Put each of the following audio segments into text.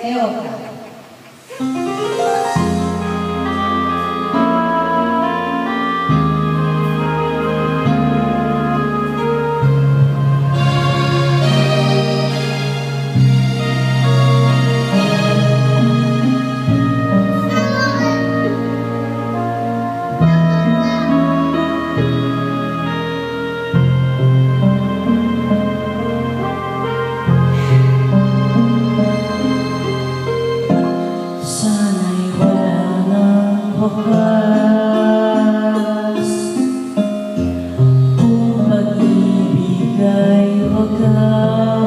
Eoka. Wakas, kung pag-ibig ay wakas,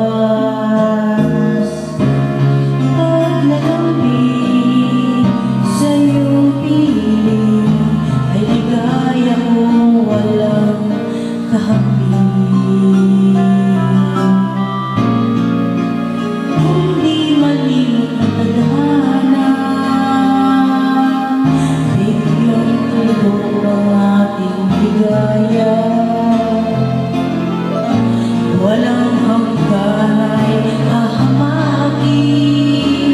paglalambing sa iyong piling ay ligaya kong walang kahambing. Kung di malimot ang tadhana, walang hanggan ay hahamakin,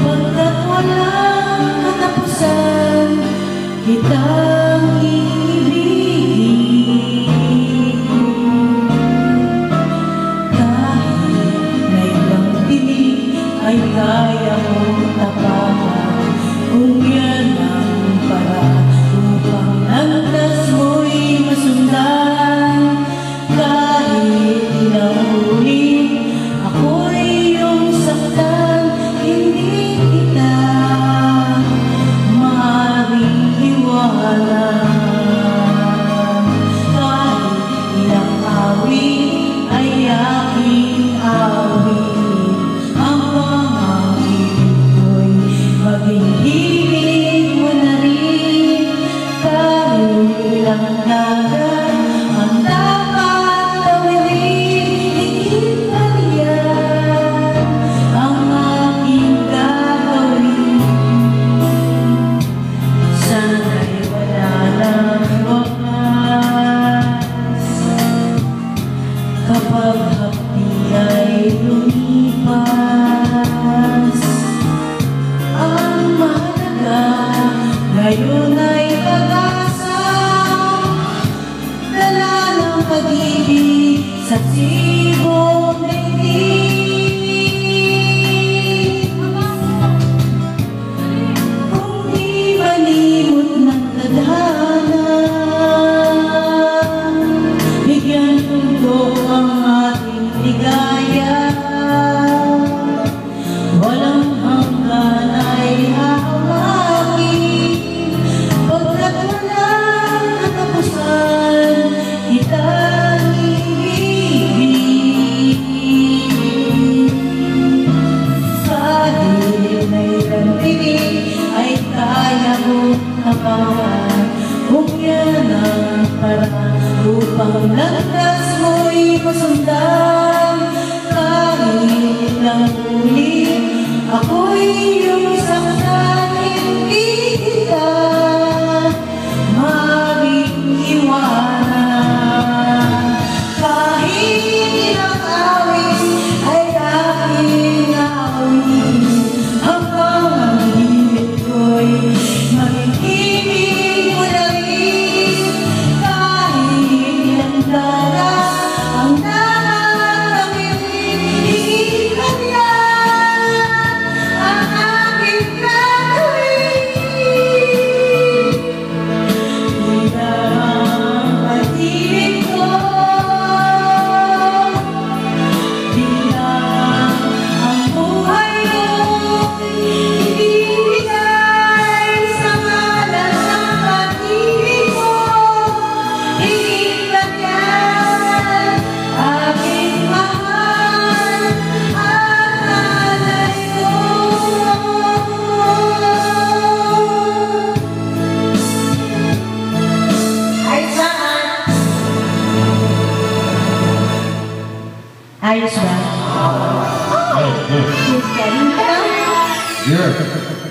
pagkat walang katapusan kitang iibigin. Kahit na ilang tinig ay kaya kong tapakan, kung yan ang paraan upang landas mo'y masundan. Kahit ilang ulit ako'y iyong saktan, hindi kita maaaring iwanan. Kahit ilang awit ay aking awit, ang pangangibig ko'y maging hilig mo na rin. Kahit ilang dagat ang dapat tawidin, higit pa riyan ang aking gagawin. Sana'y wala ng wakas, kapag hapdi ay lumipas. Ang mahalaga ngayon ay pag-asa, dala ng pag-ibig sa tibok daigdig. Kung di malimot ng tadhana, bigyan tuldok ang ating ligaya. Walang hanggan ay hahamakin, pagkat walang katapusan kitang iibigin. Kahit na ilang tinig ay kaya mong tapakan, kung yan ang paraan upang landas mo'y masundan. Kahit ilang ulit ako'y iyong saktan, hindi kita maaaring iwanan. Kahit ilang awit ay aking awit, hanggang ang himig ko'y magiging mo na rin. Kahit ilang dagat ang dapat tawidin, higit pa riyan ang aking gagawin. Di lang ang pag-ibig ko, di lang ang buhay ko'y ibibigay sa ngalan ng pag-ibig mo. Higit pa riyan aking mahal at nanay ko. Ayos ba? Good. Galing ka na? Yeah.